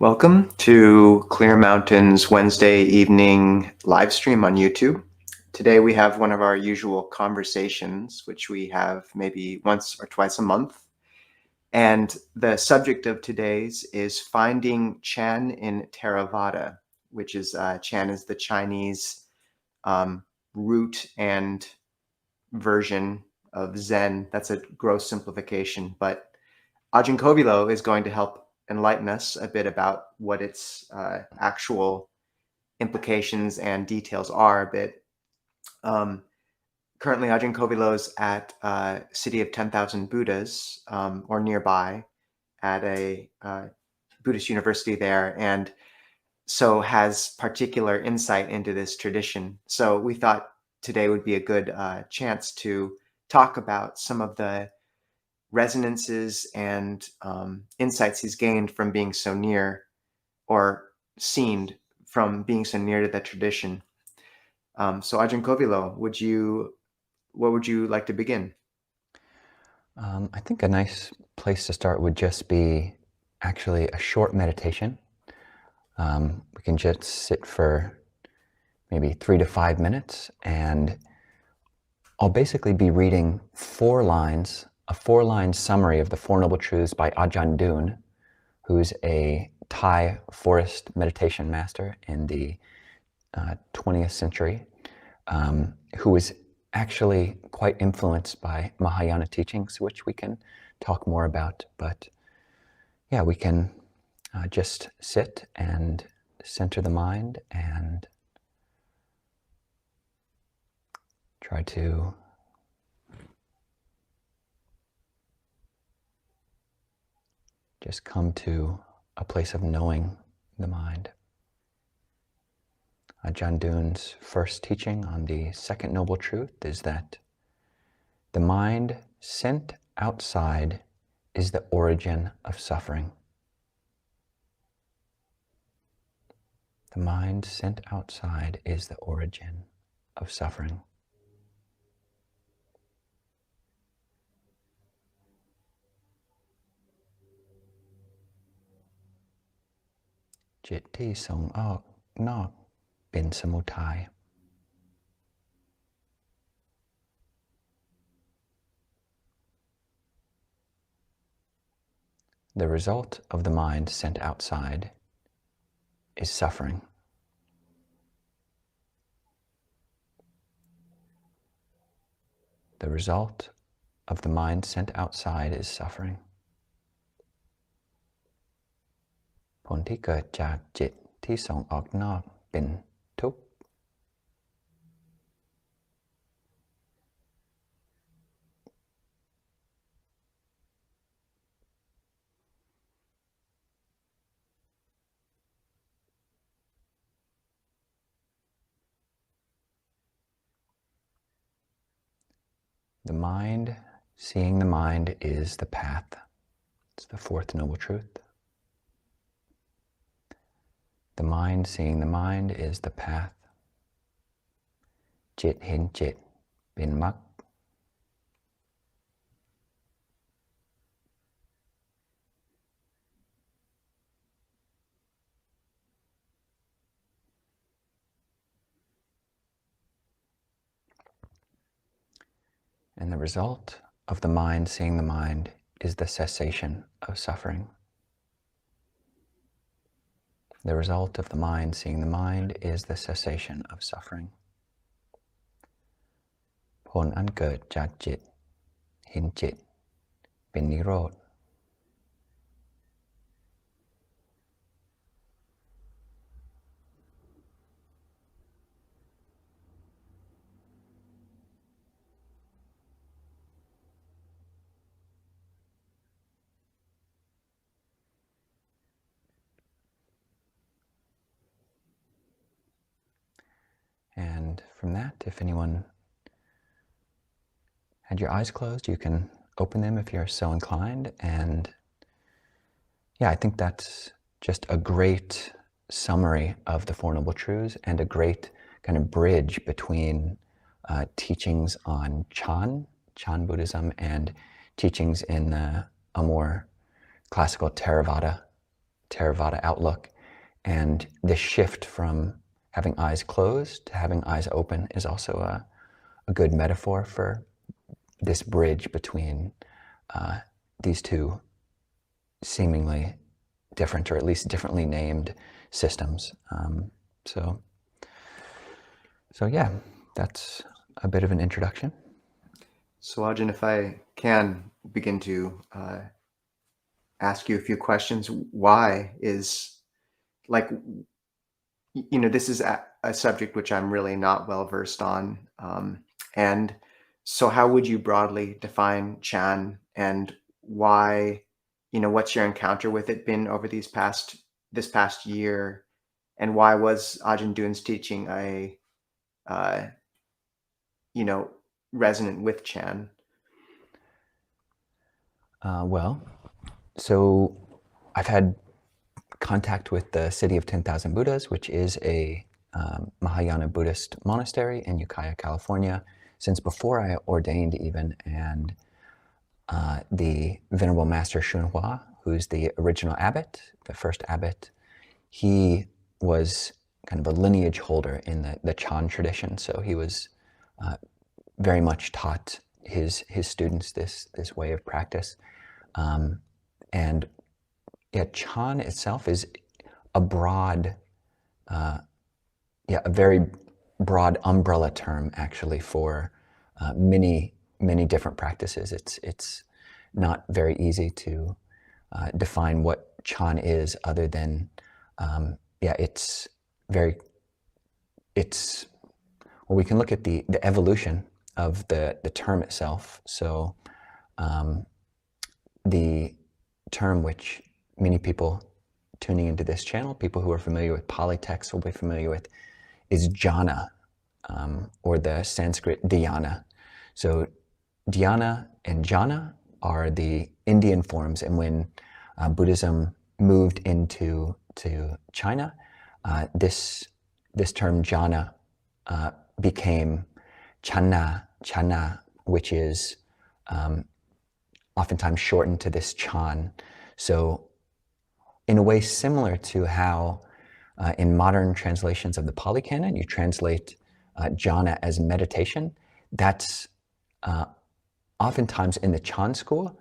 Welcome to Clear Mountain's Wednesday evening live stream on YouTube. Today we have one of our usual conversations, which we have maybe once or twice a month. And the subject of today's is finding Chan in Theravada, which is Chan is the Chinese root and version of Zen. That's a gross simplification, but Ajahn Kovilo is going to help enlighten us a bit about what its actual implications and details are a bit. Currently, Ajahn Kovilo is at City of 10,000 Buddhas or nearby at a Buddhist university there, and so has particular insight into this tradition. So we thought today would be a good chance to talk about some of the resonances and insights he's gained from being so near or seen from being so near to the tradition. So Ajahn Kovilo, what would you like to begin? I think a nice place to start would just be actually a short meditation. We can just sit for maybe 3 to 5 minutes, and I'll basically be reading a 4-line summary of the Four Noble Truths by Ajahn, who's a Thai forest meditation master in the 20th century, who was actually quite influenced by Mahayana teachings, which we can talk more about. But yeah, we can just sit and center the mind and try to just come to a place of knowing the mind. Ajahn first teaching on the second noble truth is that the mind sent outside is the origin of suffering. The mind sent outside is the origin of suffering. Jitที่ส่งออกนอกเป็นสมุทัย The result of the mind sent outside is suffering. The result of the mind sent outside is suffering. ผลที่เกิดจากจิตที่ส่งออกนอกเป็นทุกข์ The mind, seeing the mind, is the path. It's the fourth noble truth. The mind, seeing the mind, is the path. จิตเห็นจิตเป็นมรรค And the result of the mind seeing the mind is the cessation of suffering. The result of the mind seeing the mind is the cessation of suffering. ผลอันเกิดจากจิตเห็นจิตเป็นนิโรธ And from that, if anyone had your eyes closed, you can open them if you're so inclined. And yeah, I think that's just a great summary of the Four Noble Truths and a great kind of bridge between teachings on Chan Buddhism, and teachings in a more classical Theravada Theravada outlook. And the shift from having eyes closed to having eyes open is also a good metaphor for this bridge between these two seemingly different, or at least differently named systems. So yeah, that's a bit of an introduction. So Ajahn, if I can begin to ask you a few questions, why is, like, this is a subject which I'm really not well versed on. And so how would you broadly define Chan, and why, what's your encounter with it been over this past year? And why was Ajahn Dun's teaching uh, resonant with Chan? Well, so I've had contact with the City of 10,000 Buddhas, which is a Mahayana Buddhist monastery in Ukiah, California, since before I ordained even. And the Venerable Master Shunhua, who's the original abbot, the first abbot, he was kind of a lineage holder in the Chan tradition. So he was very much taught his students this way of practice. And yeah, Chan itself is a broad, a very broad umbrella term actually for many different practices. It's not very easy to define what Chan is, other than well, we can look at the evolution of the term itself. So the term, which many people tuning into this channel, people who are familiar with Pali texts will be familiar with, is jhana, or the Sanskrit dhyana. So dhyana and jhana are the Indian forms, and when Buddhism moved into China, this term jhana became chana, which is oftentimes shortened to this chan. So in a way similar to how in modern translations of the Pali Canon, you translate jhana as meditation, that's oftentimes in the Chan school,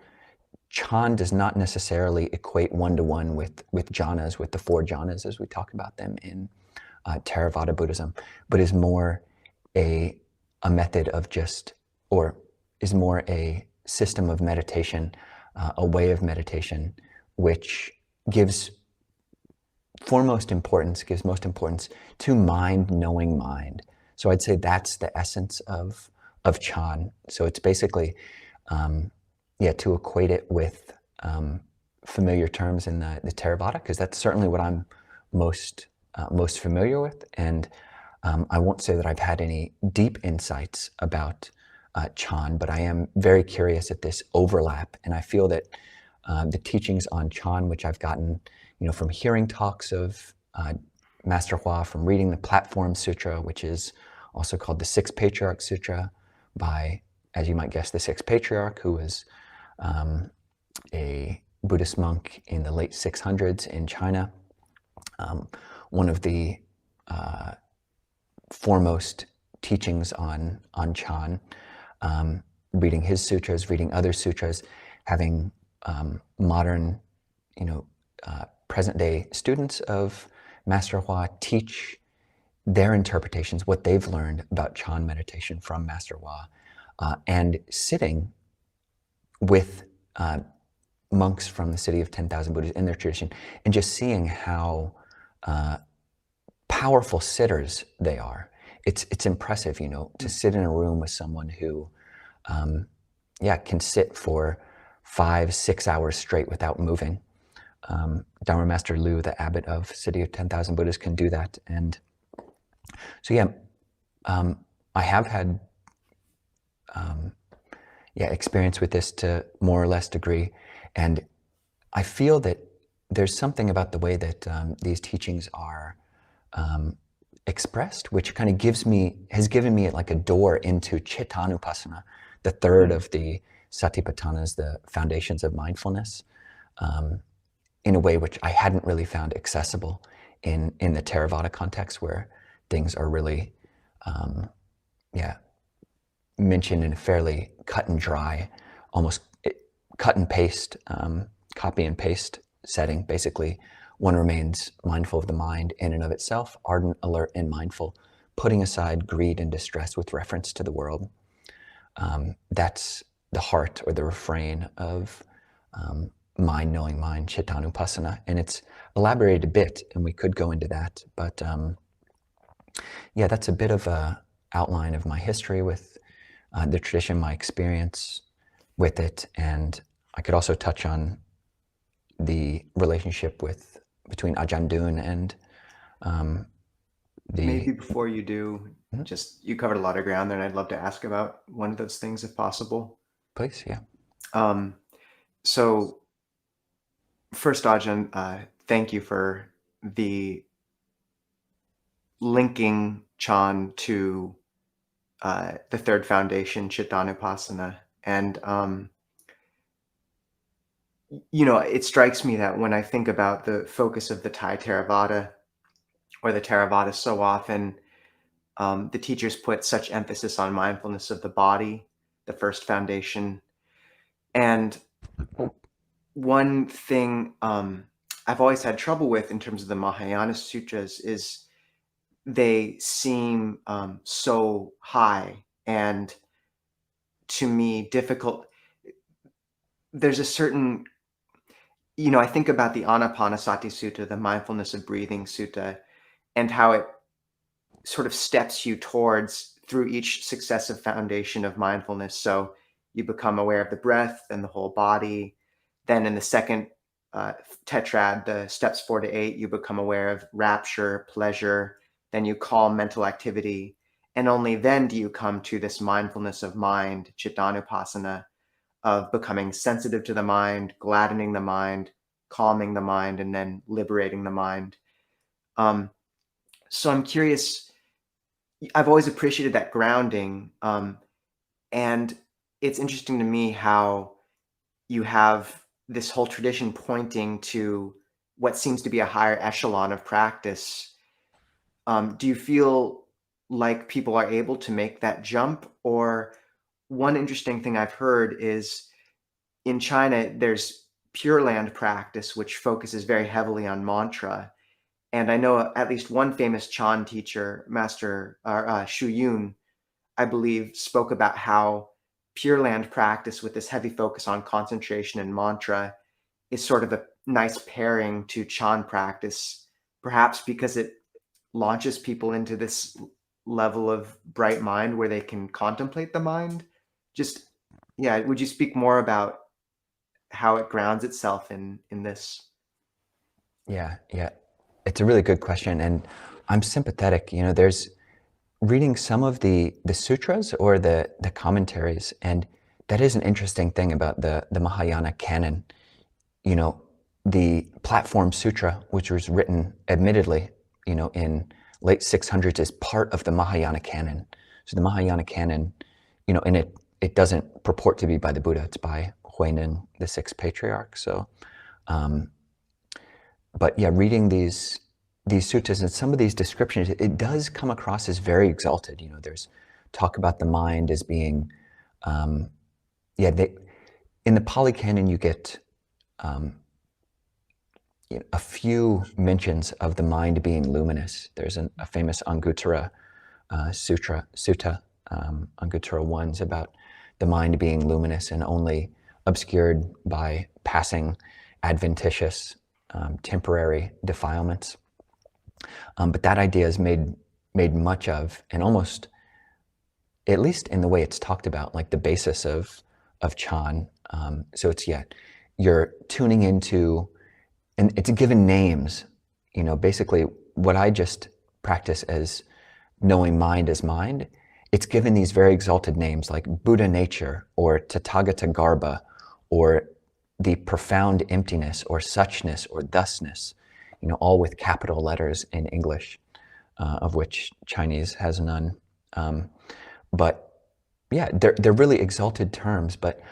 Chan does not necessarily equate one-to-one with jhanas, with the 4 jhanas as we talk about them in Theravada Buddhism, but is more a method of or is more a system of meditation, a way of meditation, which gives most importance to mind knowing mind. So I'd say that's the essence of Chan. So it's basically, to equate it with familiar terms in the Theravada, because that's certainly what I'm most familiar with. And I won't say that I've had any deep insights about Chan, but I am very curious at this overlap. And I feel that the teachings on Chan, which I've gotten, from hearing talks of Master Hua, from reading the Platform Sutra, which is also called the Sixth Patriarch Sutra, by, as you might guess, the Sixth Patriarch, who was a Buddhist monk in the late 600s in China, one of the foremost teachings on Chan, reading his sutras, reading other sutras, having modern, present-day students of Master Hua teach their interpretations, what they've learned about Chan meditation from Master Hua, and sitting with monks from the City of 10,000 Buddhas in their tradition, and just seeing how powerful sitters they are. It's impressive, to sit in a room with someone who, can sit for 5-6 hours straight without moving. Dharma Master Lu, the abbot of City of 10,000 Buddhas, can do that. And so I have had experience with this to more or less degree, and I feel that there's something about the way that these teachings are expressed, which kind of has given me like a door into Chittanupassana, the third of the Satipatthanas, the foundations of mindfulness. in a way which I hadn't really found accessible in the Theravada context, where things are really, yeah, mentioned in a fairly cut and dry, almost cut and paste, copy and paste setting. Basically, one remains mindful of the mind in and of itself, ardent, alert, and mindful, putting aside greed and distress with reference to the world. That's the heart or the refrain of mind knowing mind, Chittanupassana. And it's elaborated a bit, and we could go into that. But yeah, that's a bit of a outline of my history with the tradition, my experience with it. And I could also touch on the relationship between Ajahn and Maybe before you do, just you covered a lot of ground there, and I'd love to ask about one of those things if possible. Please, yeah. So first, Ajahn, thank you for the linking Chan to the third foundation, Chittanupassana. And, it strikes me that when I think about the focus of the Thai Theravada or the Theravada, so often the teachers put such emphasis on mindfulness of the body, the first foundation. And one thing I've always had trouble with in terms of the Mahayana sutras is they seem so high and, to me, difficult. There's a certain, I think about the Anapanasati Sutta, the mindfulness of breathing sutta, and how it sort of steps you towards through each successive foundation of mindfulness. So you become aware of the breath and the whole body. Then in the second tetrad, the steps 4 to 8, you become aware of rapture, pleasure. Then you calm mental activity. And only then do you come to this mindfulness of mind, Chittanupassana, of becoming sensitive to the mind, gladdening the mind, calming the mind, and then liberating the mind. So I'm curious, I've always appreciated that grounding. And it's interesting to me how you have this whole tradition pointing to what seems to be a higher echelon of practice. Do you feel like people are able to make that jump? Or one interesting thing I've heard is in China, there's Pure Land practice, which focuses very heavily on mantra. And I know at least one famous Chan teacher, Master Shu Yun, I believe, spoke about how Pure Land practice with this heavy focus on concentration and mantra is sort of a nice pairing to Chan practice, perhaps because it launches people into this level of bright mind where they can contemplate the mind. Just, yeah, would you speak more about how it grounds itself in this? Yeah. It's a really good question, and I'm sympathetic. There's reading some of the sutras or the commentaries, and that is an interesting thing about the Mahayana canon. The Platform Sutra, which was written, admittedly, in late 600s, is part of the Mahayana canon. So the Mahayana canon, and it doesn't purport to be by the Buddha. It's by Huineng, the sixth patriarch. So, but yeah, reading these sutras and some of these descriptions, it does come across as very exalted. There's talk about the mind as being, in the Pali Canon you get a few mentions of the mind being luminous. There's a famous Anguttara sutta, Anguttara 1's about the mind being luminous and only obscured by passing adventitious temporary defilements. But that idea is made much of, and almost, at least in the way it's talked about, like the basis of Chan. So it's, you're tuning into, and it's given names. Basically what I just practice as knowing mind as mind, it's given these very exalted names like Buddha nature or Tathagata Garbha or the profound emptiness or suchness or thusness, all with capital letters in English, of which Chinese has none. But yeah, they're really exalted terms, but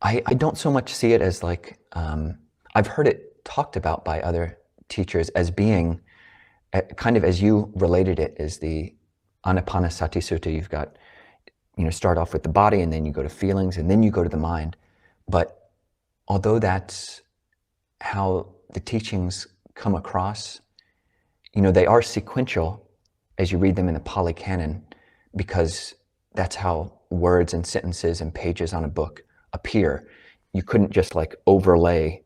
I don't so much see it as like, I've heard it talked about by other teachers as being kind of as you related it, is the Anapanasati Sutta. You've got, start off with the body, and then you go to feelings, and then you go to the mind. But although that's how the teachings come across, they are sequential as you read them in the Pali Canon, because that's how words and sentences and pages on a book appear. You couldn't just like overlay,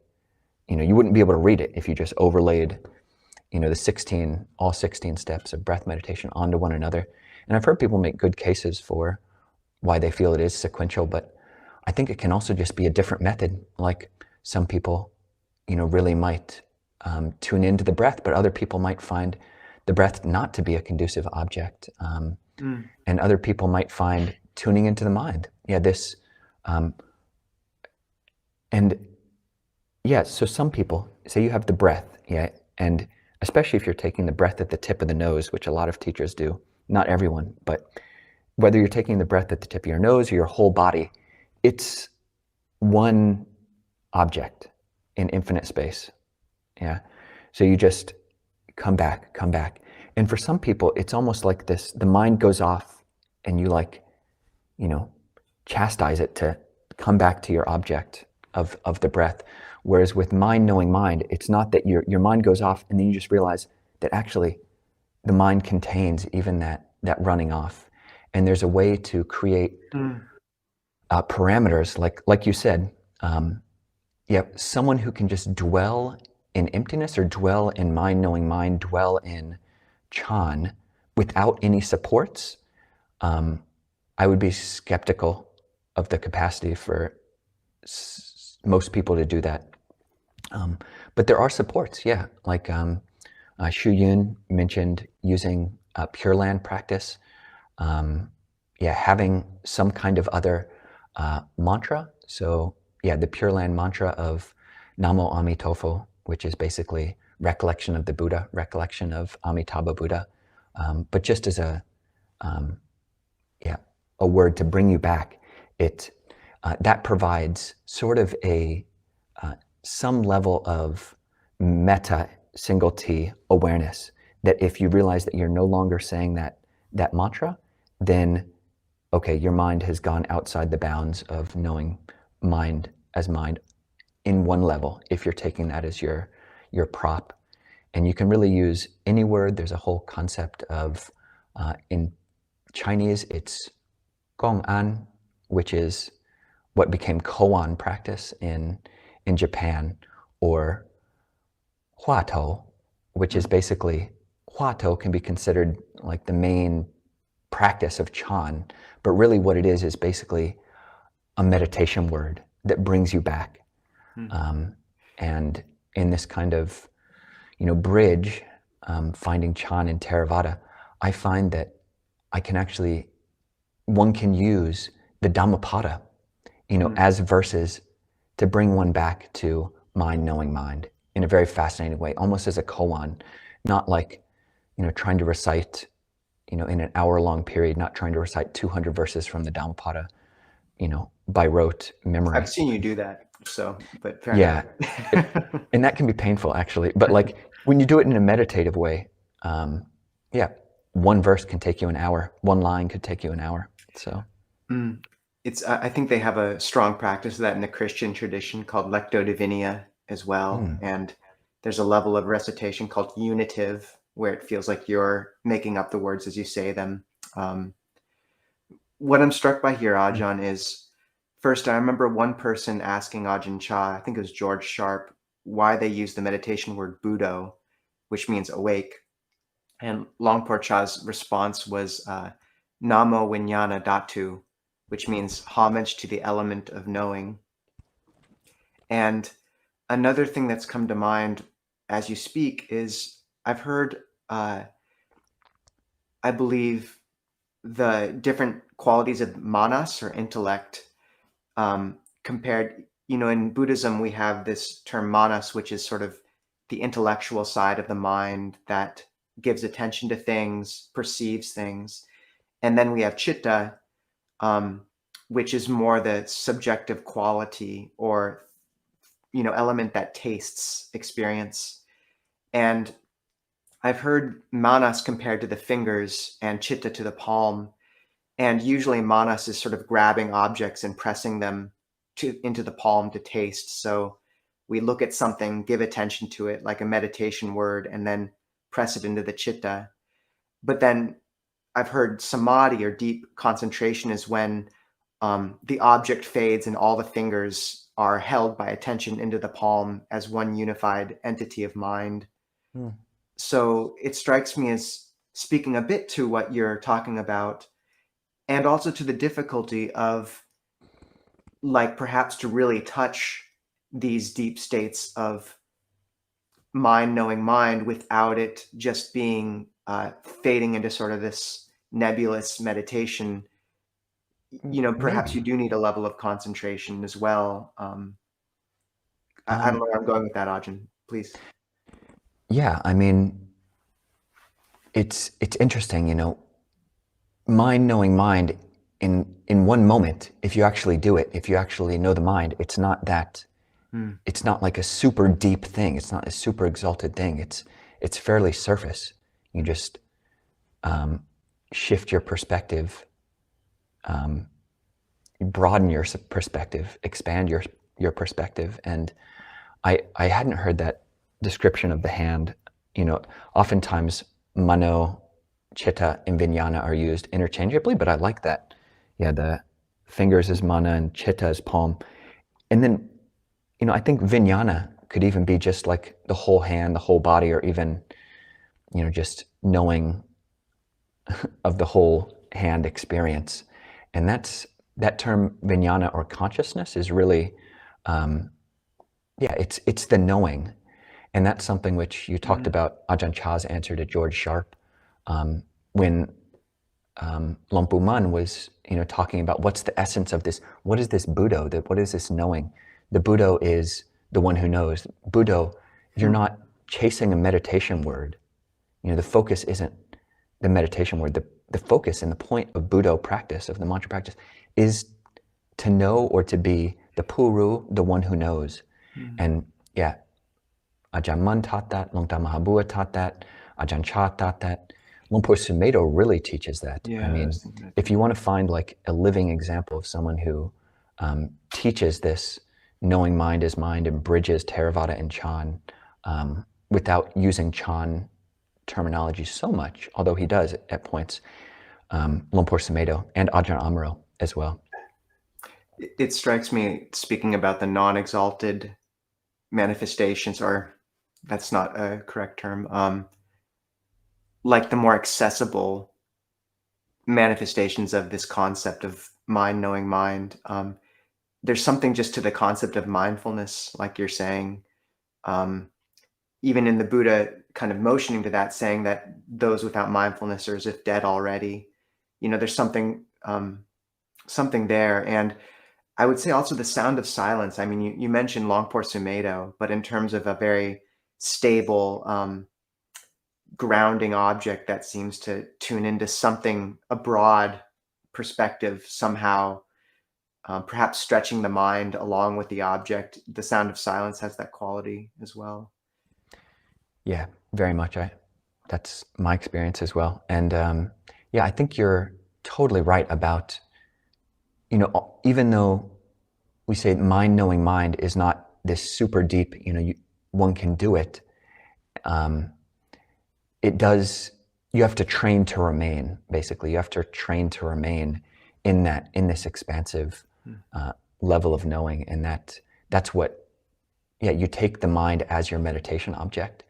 you wouldn't be able to read it if you just overlaid, the all 16 steps of breath meditation onto one another. And I've heard people make good cases for why they feel it is sequential, but I think it can also just be a different method. Like some people, really might tune into the breath, but other people might find the breath not to be a conducive object. And other people might find tuning into the mind. So some people say you have the breath, and especially if you're taking the breath at the tip of the nose, which a lot of teachers do, not everyone, but whether you're taking the breath at the tip of your nose or your whole body, it's one object in infinite space. So you just come back. And for some people, it's almost like this, the mind goes off and you chastise it to come back to your object of the breath. Whereas with mind knowing mind, it's not that your mind goes off and then you just realize that actually the mind contains even that running off. And there's a way to create parameters, like you said, someone who can just dwell in emptiness or dwell in mind knowing mind, dwell in Chan without any supports, I would be skeptical of the capacity for most people to do that. But there are supports, like Shu Yun mentioned using Pure Land practice, having some kind of other mantra. So the Pure Land mantra of Namo Amitofo, which is basically recollection of the Buddha, recollection of Amitabha Buddha, but just as a word to bring you back. It that provides sort of a some level of metta single T awareness, that if you realize that you're no longer saying that mantra, then okay, your mind has gone outside the bounds of knowing mind as mind in one level, if you're taking that as your prop. And you can really use any word. There's a whole concept of, in Chinese, it's Gong An, which is what became koan practice in Japan, or Hua To, which is basically, Hua To can be considered like the main practice of Chan, but really what it is basically a meditation word that brings you back. And in this kind of, bridge, finding Chan in Theravada, I find that one can use the Dhammapada, as verses to bring one back to mind knowing mind in a very fascinating way, almost as a koan, not like, trying to recite, in an hour-long period, not trying to recite 200 verses from the Dhammapada, by rote memory. I've seen you do that, but fair enough. And that can be painful, actually. But like when you do it in a meditative way, one verse can take you an hour. One line could take you an hour. So I think they have a strong practice of that in the Christian tradition called Lectio Divina as well. And there's a level of recitation called unitive, where it feels like you're making up the words as you say them. What I'm struck by here, Ajahn, is first, I remember one person asking Ajahn Chah, I think it was George Sharp, why they use the meditation word Buddho, which means awake. And Longpo Chah's response was Namo Vijnana Dhatu, which means homage to the element of knowing. And another thing that's come to mind as you speak is I've heard, I believe, the different qualities of manas, or intellect, compared, in Buddhism, we have this term manas, which is sort of the intellectual side of the mind that gives attention to things, perceives things. And then we have chitta, which is more the subjective quality, or element that tastes experience. And I've heard manas compared to the fingers and chitta to the palm. And usually manas is sort of grabbing objects and pressing them into the palm to taste. So we look at something, give attention to it like a meditation word, and then press it into the chitta. But then I've heard samadhi or deep concentration is when the object fades and all the fingers are held by attention into the palm as one unified entity of mind. Hmm. So it strikes me as speaking a bit to what you're talking about, and also to the difficulty of, like, perhaps to really touch these deep states of mind knowing mind without it just being fading into sort of this nebulous meditation. Perhaps you Maybe. do need a level of concentration as well. I don't know where I'm going with that, Ajahn. Please. Yeah, I mean, it's interesting, mind knowing mind in one moment, if you actually do it, if you actually know the mind, it's not like a super deep thing. It's not a super exalted thing. It's fairly surface. You just shift your perspective, broaden your perspective, expand your perspective. And I hadn't heard that description of the hand. Oftentimes mano, chitta, and vijnana are used interchangeably, but I like that. Yeah, the fingers is mana and chitta is palm. And then, I think vijnana could even be just like the whole hand, the whole body, or even, just knowing of the whole hand experience. And that term vijnana or consciousness is really, it's the knowing. And that's something which you talked about Ajahn Chah's answer to George Sharp, when Lompu Man was, talking about what's the essence of this, what is this Buddho, what is this knowing? The Buddho is the one who knows. Buddho, you're not chasing a meditation word. The focus isn't the meditation word. The focus and the point of Buddho practice, of the mantra practice, is to know or to be the Puru, the one who knows. And yeah, Ajahn Mun taught that, Longta Mahabua taught that, Ajahn Chah taught that. Lumpur Sumedho really teaches that. Yeah, I mean, if you want to find like a living example of someone who teaches this knowing mind is mind and bridges Theravada and Chan without using Chan terminology so much, although he does at points, Lumpur Sumedho and Ajahn Amaro as well. It strikes me, speaking about the non-exalted manifestations, or that's not a correct term, like the more accessible manifestations of this concept of mind knowing mind. There's something just to the concept of mindfulness, like you're saying, even in the Buddha kind of motioning to that, saying that those without mindfulness are as if dead already. There's something there. And I would say also the sound of silence. I mean, you mentioned Longpo Sumedho, but in terms of a very stable, grounding object that seems to tune into something, a broad perspective somehow, perhaps stretching the mind along with the object. The sound of silence has that quality as well. Yeah, very much. That's my experience as well. And I think you're totally right about, even though we say mind knowing mind is not this super deep, one can do it. It does, you have to train to remain, basically. You have to train to remain in this expansive level of knowing. And that's what, you take the mind as your meditation object,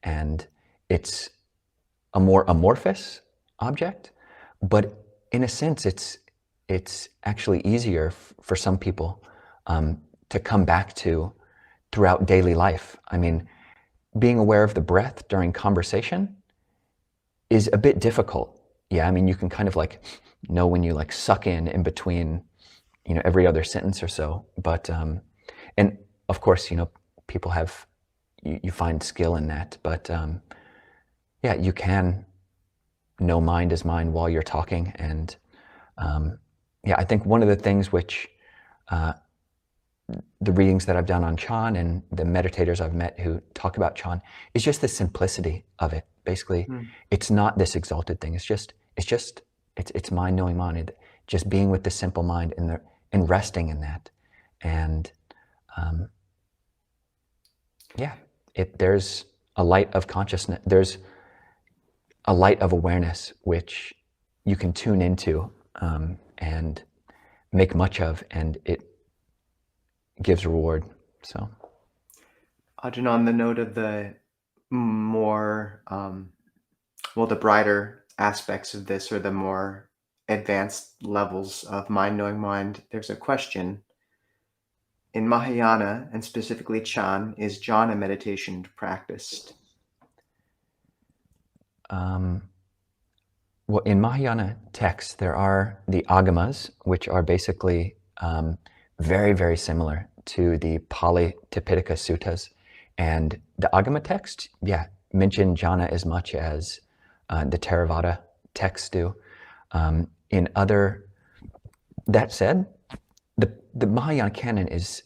and it's a more amorphous object, but in a sense, it's actually easier for some people to come back to throughout daily life. I mean, being aware of the breath during conversation is a bit difficult. Yeah, I mean, you can kind of like know when you like suck in between, every other sentence or so. But, and of course, people have, you find skill in that. But you can know mind is mind while you're talking. And I think one of the things which the readings that I've done on Chan and the meditators I've met who talk about Chan is just the simplicity of it. Basically, it's not this exalted thing. It's mind knowing mind. Just being with the simple mind and resting in that. And there's a light of consciousness. There's a light of awareness which you can tune into and make much of, and it gives reward. So, Ajahn, on the note of the more, the brighter aspects of this, or the more advanced levels of mind knowing mind, there's a question. In Mahayana, and specifically Chan, is jhana meditation practiced? Well, in Mahayana texts, there are the agamas, which are basically very, very similar to the Pali Tipitaka Suttas. And the agama text, mention jhana as much as the Theravada texts do. That said, the Mahayana canon is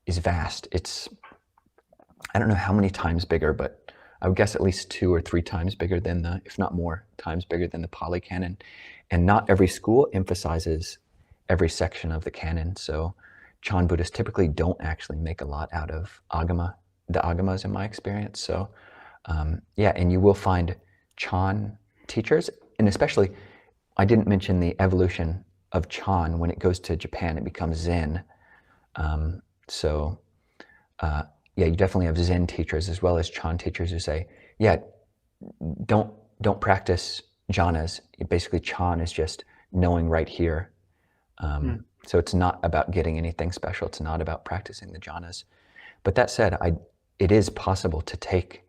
vast. It's, I don't know how many times bigger, but I would guess at least 2 or 3 times bigger than if not more times bigger than the Pali Canon. And not every school emphasizes every section of the canon. So Chan Buddhists typically don't actually make a lot out of the agamas in my experience. So and you will find Chan teachers, and especially, I didn't mention the evolution of Chan. When it goes to Japan, it becomes Zen. You definitely have Zen teachers as well as Chan teachers who say, don't practice jhanas. Basically, Chan is just knowing right here. So it's not about getting anything special. It's not about practicing the jhanas. But that said, it is possible to take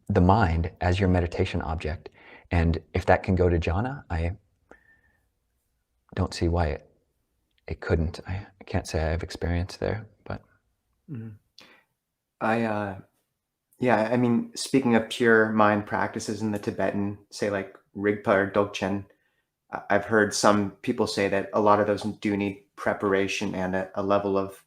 the mind as your meditation object. And if that can go to jhana, I don't see why it couldn't. I can't say I have experience there, but. I mean, speaking of pure mind practices in the Tibetan, say like Rigpa or Dokchen, I've heard some people say that a lot of those do need preparation and a level of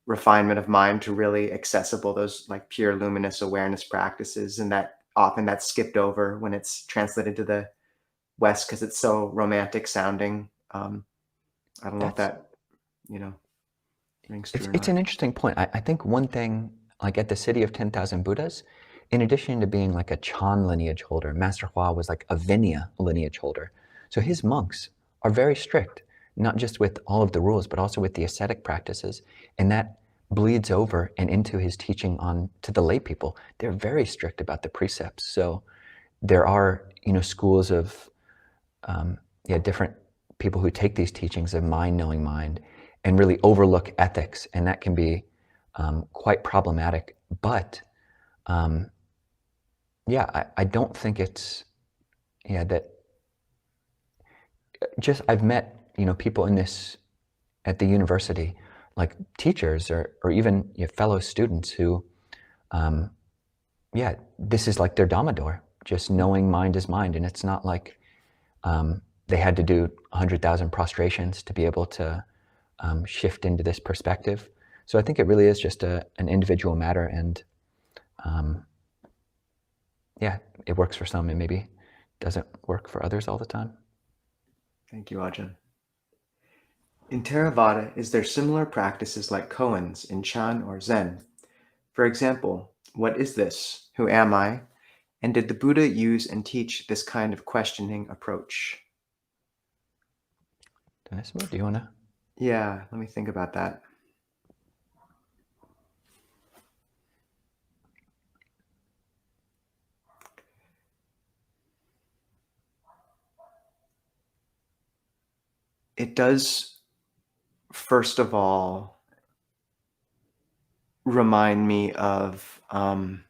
refinement of mind to really accessible, those like pure luminous awareness practices, and that often that's skipped over when it's translated to the West because it's so romantic sounding. I don't know if that, rings true or It's not. an interesting point. I think one thing, like at the City of 10,000 Buddhas, in addition to being like a Chan lineage holder, Master Hua was like a Vinaya lineage holder. So his monks are very strict, not just with all of the rules, but also with the ascetic practices. And that bleeds over and into his teaching on to the lay people. They're very strict about the precepts. So there are, schools of, different people who take these teachings of mind knowing mind and really overlook ethics, and that can be quite problematic. But I don't think it's that. Just I've met people in this at the university, like teachers or even fellow students who, this is like their Dhamma, just knowing mind is mind, and it's not like they had to do 100,000 prostrations to be able to shift into this perspective. So I think it really is just an individual matter, and it works for some and maybe doesn't work for others all the time. Thank you, Ajahn. In Theravada, is there similar practices like koans in Chan or Zen? For example, what is this? Who am I? And did the Buddha use and teach this kind of questioning approach? Nisabho, do you want to? Yeah, let me think about that. It does, first of all, remind me of Ajahn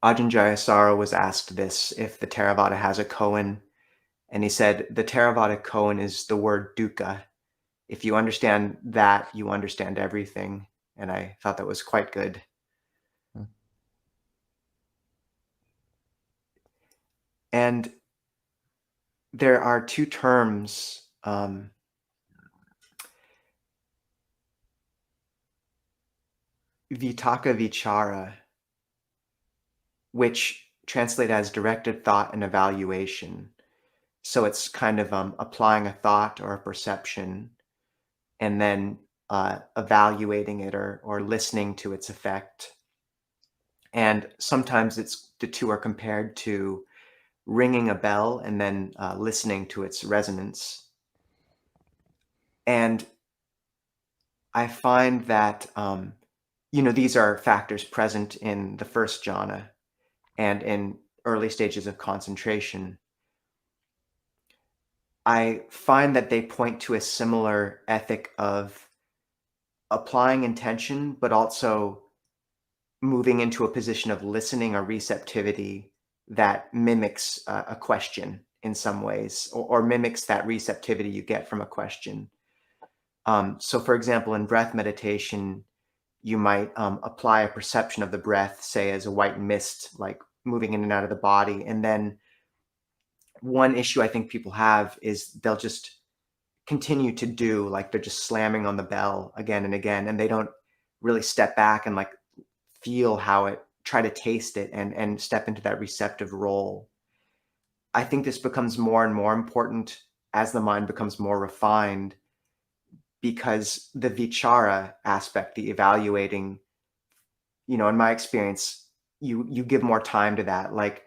Jayasara was asked this, if the Theravada has a koan, and he said the Theravada koan is the word dukkha. If you understand that, you understand everything. And I thought that was quite good. And there are 2 terms um, vitaka vichara, which translate as directed thought and evaluation. So it's kind of applying a thought or a perception and then evaluating it or listening to its effect. And sometimes the two are compared to ringing a bell and then listening to its resonance. And I find that, these are factors present in the first jhana and in early stages of concentration. I find that they point to a similar ethic of applying intention, but also moving into a position of listening or receptivity that mimics a question in some ways, or mimics that receptivity you get from a question. So, for example, in breath meditation, you might apply a perception of the breath, say as a white mist, like moving in and out of the body. And then one issue I think people have is they'll just continue to do, like they're just slamming on the bell again and again, and they don't really step back and like feel how it, try to taste it and step into that receptive role. I think this becomes more and more important as the mind becomes more refined, because the vichara aspect, the evaluating, in my experience, you give more time to that. Like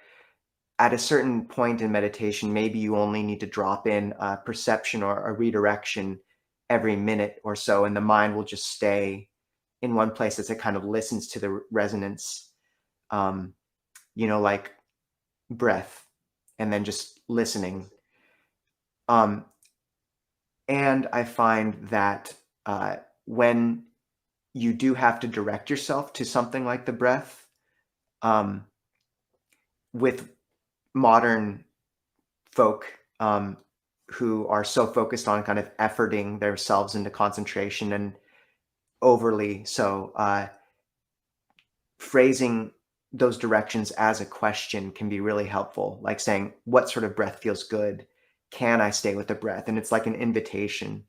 at a certain point in meditation, maybe you only need to drop in a perception or a redirection every minute or so, and the mind will just stay in one place as it kind of listens to the resonance, like breath, and then just listening. And I find that when you do have to direct yourself to something like the breath, um, with modern folk who are so focused on kind of efforting themselves into concentration and overly so, phrasing those directions as a question can be really helpful, like saying, what sort of breath feels good? Can I stay with the breath? And it's like an invitation.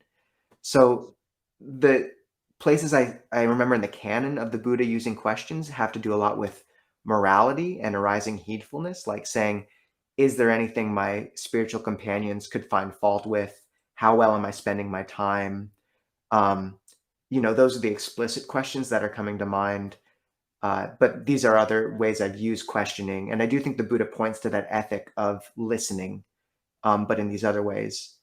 So the places I remember in the canon of the Buddha using questions have to do a lot with morality and arising heedfulness, like saying, is there anything my spiritual companions could find fault with? How well am I spending my time? Those are the explicit questions that are coming to mind. But these are other ways I've used questioning. And I do think the Buddha points to that ethic of listening, but in these other ways.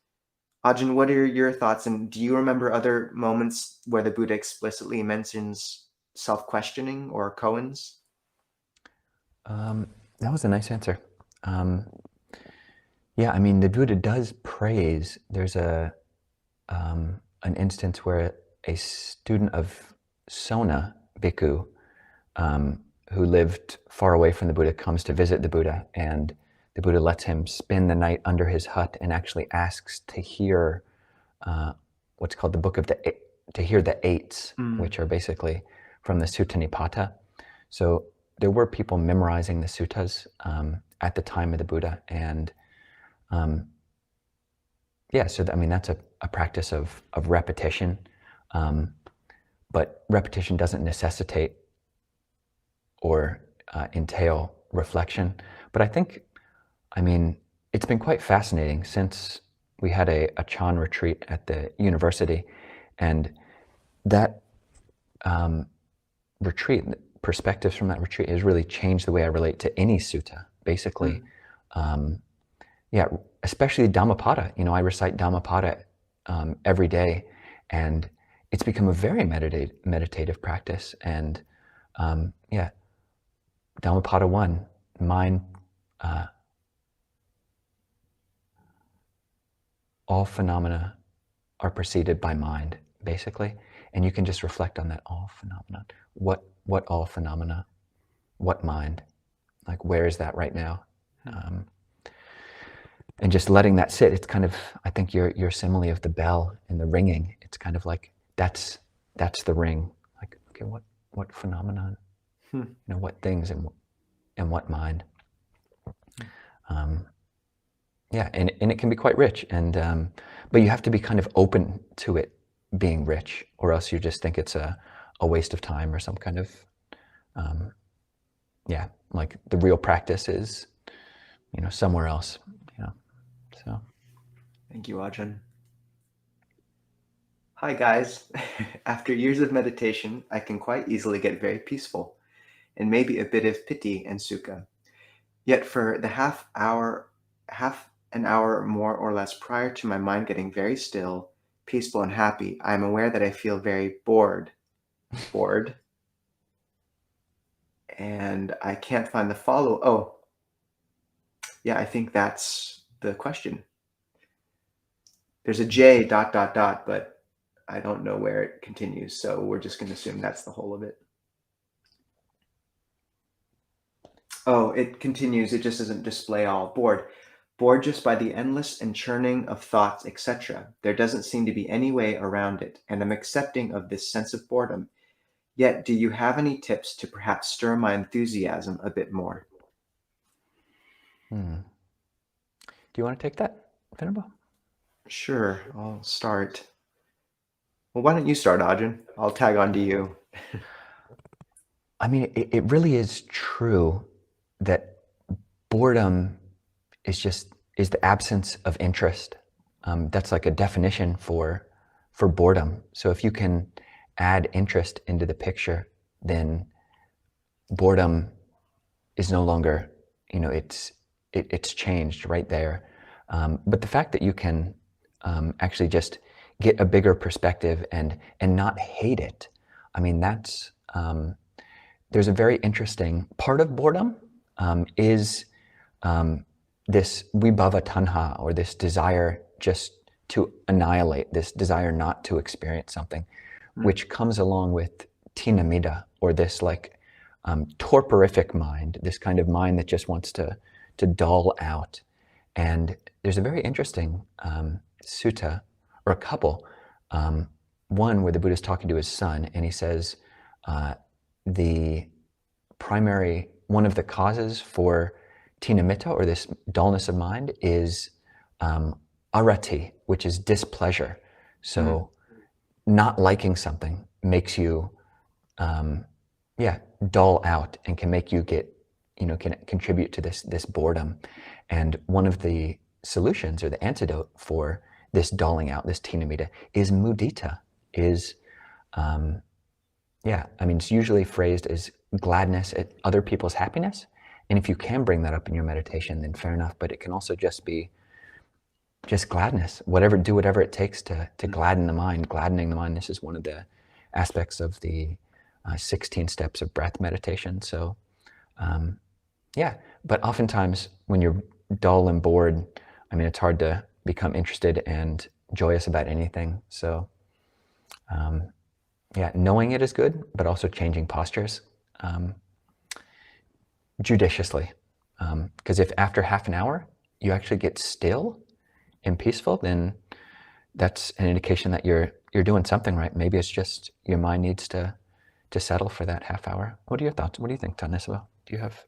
Ajahn, what are your thoughts? And do you remember other moments where the Buddha explicitly mentions self-questioning or koans? That was a nice answer. Yeah, I mean, the Buddha does praise. There's an instance where a student of Sona Bhikkhu, who lived far away from the Buddha, comes to visit the Buddha, and the Buddha lets him spend the night under his hut and actually asks to hear what's called the Book of to hear the eights, which are basically from the Sutta Nipata. So there were people memorizing the suttas at the time of the Buddha, and so I mean that's a practice of repetition, but repetition doesn't necessitate or entail reflection. But I mean, it's been quite fascinating since we had a Chan retreat at the university, and that retreat, perspectives from that retreat has really changed the way I relate to any sutta, basically. Especially Dhammapada. I recite Dhammapada every day, and it's become a very meditative practice. And Dhammapada 1, mind, all phenomena are preceded by mind, basically. And you can just reflect on that, all phenomena. What all phenomena? What mind? Like, where is that right now? And just letting that sit, it's kind of, I think your simile of the bell and the ringing, it's kind of like, that's the ring. Like, okay, what phenomenon? What things and what mind? Yeah, and it can be quite rich, and but you have to be kind of open to it being rich, or else you just think it's a waste of time or some kind of yeah, like the real practice is, somewhere else, so. Thank you, Ajahn. Hi, guys. After years of meditation, I can quite easily get very peaceful and maybe a bit of piti and sukha. Yet for the half an hour more or less prior to my mind getting very still, peaceful, and happy, I am aware that I feel very bored. Bored. And I can't find the follow. Oh, yeah, I think that's the question. There's a J dot dot dot, but I don't know where it continues. So we're just going to assume that's the whole of it. Oh, it continues. It just doesn't display all. Bored. Bored just by the endless and churning of thoughts, etc. There doesn't seem to be any way around it, and I'm accepting of this sense of boredom. Yet, do you have any tips to perhaps stir my enthusiasm a bit more? Do you want to take that, Venerable? Sure, I'll start. Well, why don't you start, Ajahn? I'll tag on to you. I mean, it really is true that boredom is the absence of interest. That's like a definition for boredom. So if you can add interest into the picture, then boredom is no longer, it's changed right there. But the fact that you can actually just get a bigger perspective and not hate it, I mean, that's there's a very interesting part of boredom is this vibhava tanha, or this desire just to annihilate, this desire not to experience something, which comes along with tinamida, or this like torporific mind, this kind of mind that just wants to dull out. And there's a very interesting sutta, or a couple, one where the Buddha is talking to his son, and he says, one of the causes for tinamitta, or this dullness of mind, is arati, which is displeasure. So not liking something makes you dull out, and can make you get, can contribute to this boredom. And one of the solutions, or the antidote for this dulling out, this tinamitta, is mudita, is it's usually phrased as gladness at other people's happiness. And if you can bring that up in your meditation, then fair enough. But it can also just be just gladness. Do whatever it takes to gladden the mind. Gladdening the mind. This is one of the aspects of the 16 steps of breath meditation. So, but oftentimes when you're dull and bored, I mean, it's hard to become interested and joyous about anything. So, knowing it is good, but also changing postures judiciously. Because if after half an hour you actually get still and peaceful, then that's an indication that you're doing something right. Maybe it's just your mind needs to settle for that half hour. What are your thoughts? What do you think, Nisabho? Do you have?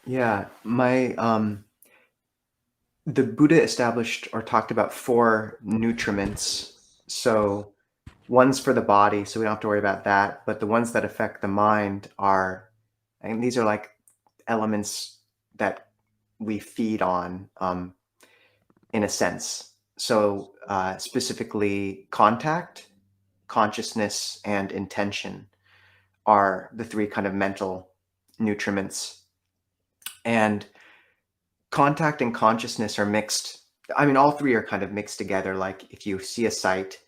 Yeah, the Buddha established or talked about 4 nutriments. So one's for the body, so we don't have to worry about that. But the ones that affect the mind are, and these are like elements that we feed on, in a sense. So specifically, contact, consciousness, and intention are the 3 kind of mental nutriments. And contact and consciousness are mixed. I mean, all 3 are kind of mixed together. Like if you see a sight,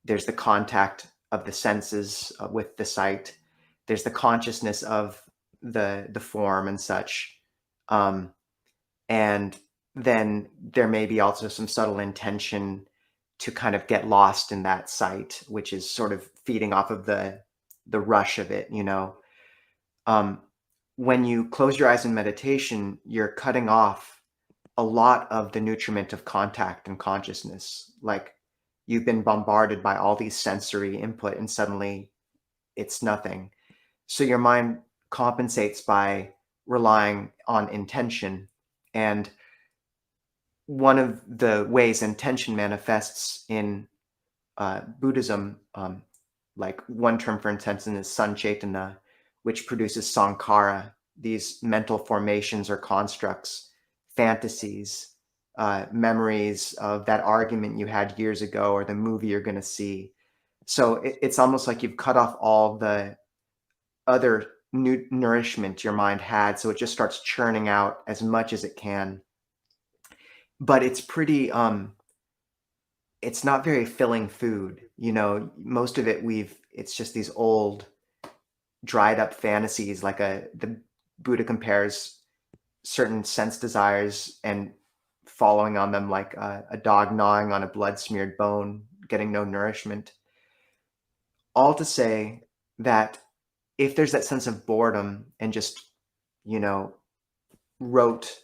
there's the contact of the senses with the sight. There's the consciousness of the form and such. And then there may be also some subtle intention to kind of get lost in that sight, which is sort of feeding off of the rush of it, when you close your eyes in meditation, you're cutting off a lot of the nutriment of contact and consciousness. Like you've been bombarded by all these sensory input, and suddenly it's nothing. So your mind compensates by relying on intention. And one of the ways intention manifests in Buddhism, like one term for intention is sancetana, which produces sankhara, these mental formations or constructs, fantasies, memories of that argument you had years ago or the movie you're going to see. So it's almost like you've cut off all the other nourishment your mind had, so it just starts churning out as much as it can. But it's pretty it's not very filling food. Most of it it's just these old dried up fantasies, like the Buddha compares certain sense desires and following on them like a dog gnawing on a blood smeared bone, getting no nourishment. All to say that if there's that sense of boredom and just, you know, rote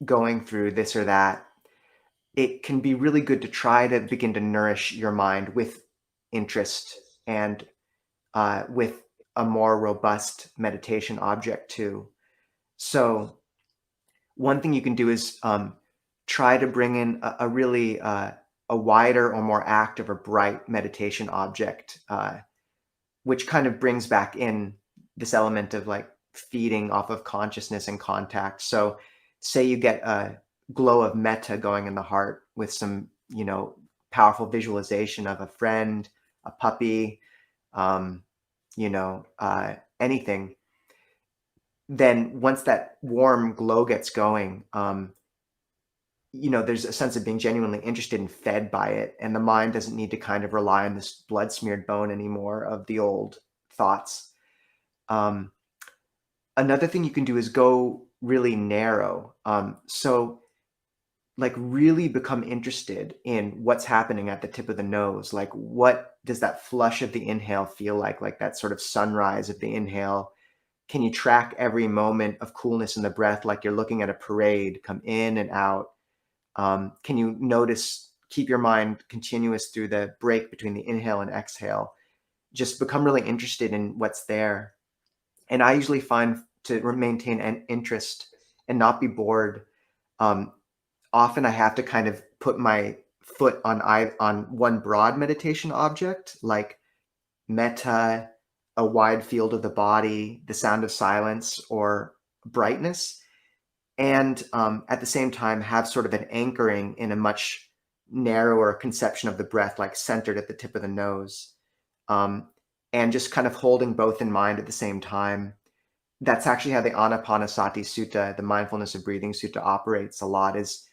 going through this or that, it can be really good to try to begin to nourish your mind with interest and with a more robust meditation object too. So one thing you can do is try to bring in a really a wider or more active or bright meditation object, which kind of brings back in this element of like feeding off of consciousness and contact. So say you get a glow of metta going in the heart with some, powerful visualization of a friend, a puppy, um, anything. Then once that warm glow gets going, there's a sense of being genuinely interested and fed by it. And the mind doesn't need to kind of rely on this blood smeared bone anymore of the old thoughts. Another thing you can do is go really narrow. So like really become interested in what's happening at the tip of the nose. Like what does that flush of the inhale feel like that sort of sunrise of the inhale? Can you track every moment of coolness in the breath like you're looking at a parade come in and out? Can you keep your mind continuous through the break between the inhale and exhale? Just become really interested in what's there. And I usually find to maintain an interest and not be bored, often I have to kind of put my foot on one broad meditation object, like metta, a wide field of the body, the sound of silence, or brightness. And at the same time, have sort of an anchoring in a much narrower conception of the breath, like centered at the tip of the nose. And just kind of holding both in mind at the same time. That's actually how the Anapanasati Sutta, the mindfulness of breathing sutta, operates a lot. Is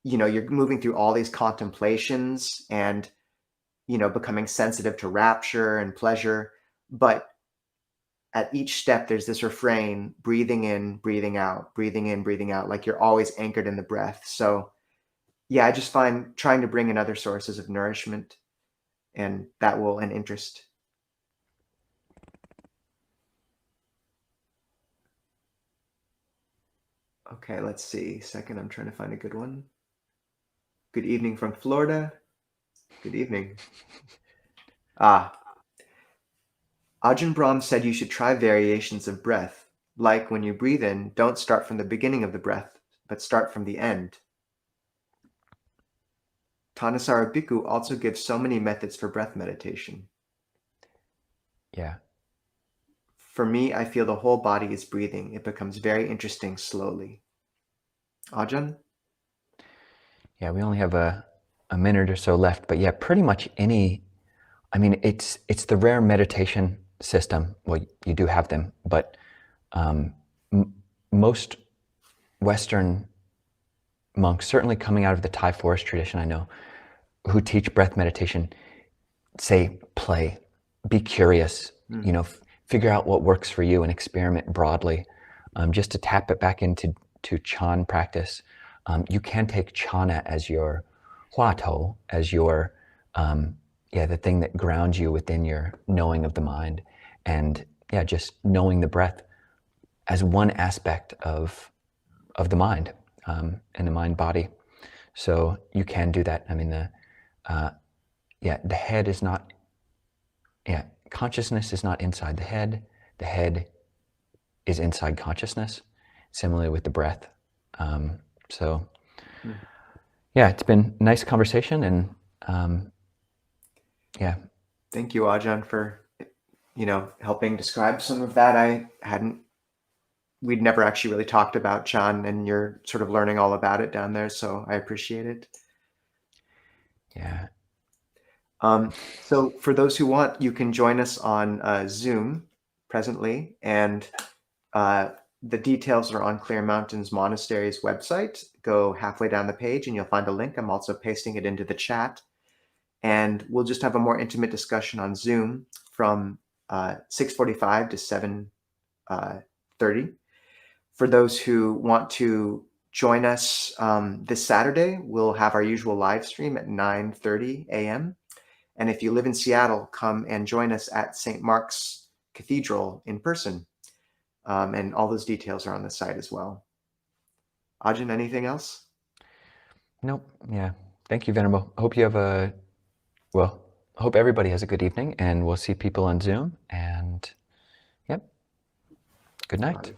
you're moving through all these contemplations and becoming sensitive to rapture and pleasure, but at each step there's this refrain: breathing in, breathing out, breathing in, breathing out, like you're always anchored in the breath. So yeah, I just find trying to bring in other sources of nourishment and interest. Okay, let's see. Second, I'm trying to find a good one. Good evening from Florida. Good evening. Ajahn Brahm said you should try variations of breath. Like when you breathe in, don't start from the beginning of the breath, but start from the end. Thanissaro Bhikkhu also gives so many methods for breath meditation. Yeah. For me, I feel the whole body is breathing. It becomes very interesting slowly. Ajahn? Yeah, we only have a minute or so left, but yeah, pretty much it's the rare meditation system. Well, you do have them, but most Western monks, certainly coming out of the Thai forest tradition, I know, who teach breath meditation, say play, be curious, figure out what works for you and experiment broadly. Just to tap it back into Chan practice, you can take Chana as your huatou, as your the thing that grounds you within your knowing of the mind, and just knowing the breath as one aspect of the mind and the mind body. So you can do that. I mean, the head is not. Consciousness is not inside the head. The head is inside consciousness. Similarly with the breath. So Yeah, it's been a nice conversation, and yeah. Thank you, Ajahn, for helping describe some of that. We'd never actually really talked about Chan, and you're sort of learning all about it down there, so I appreciate it. Yeah. So for those who want, you can join us on Zoom presently, and the details are on Clear Mountains Monastery's website. Go halfway down the page and you'll find a link. I'm also pasting it into the chat. And we'll just have a more intimate discussion on Zoom from 6:45 to 7:30. For those who want to join us this Saturday, we'll have our usual live stream at 9:30 a.m. And if you live in Seattle, come and join us at St. Mark's Cathedral in person. And all those details are on the site as well. Ajahn, anything else? Nope. Yeah. Thank you, Venerable. I hope you have I hope everybody has a good evening, and we'll see people on Zoom. And yep. Good night.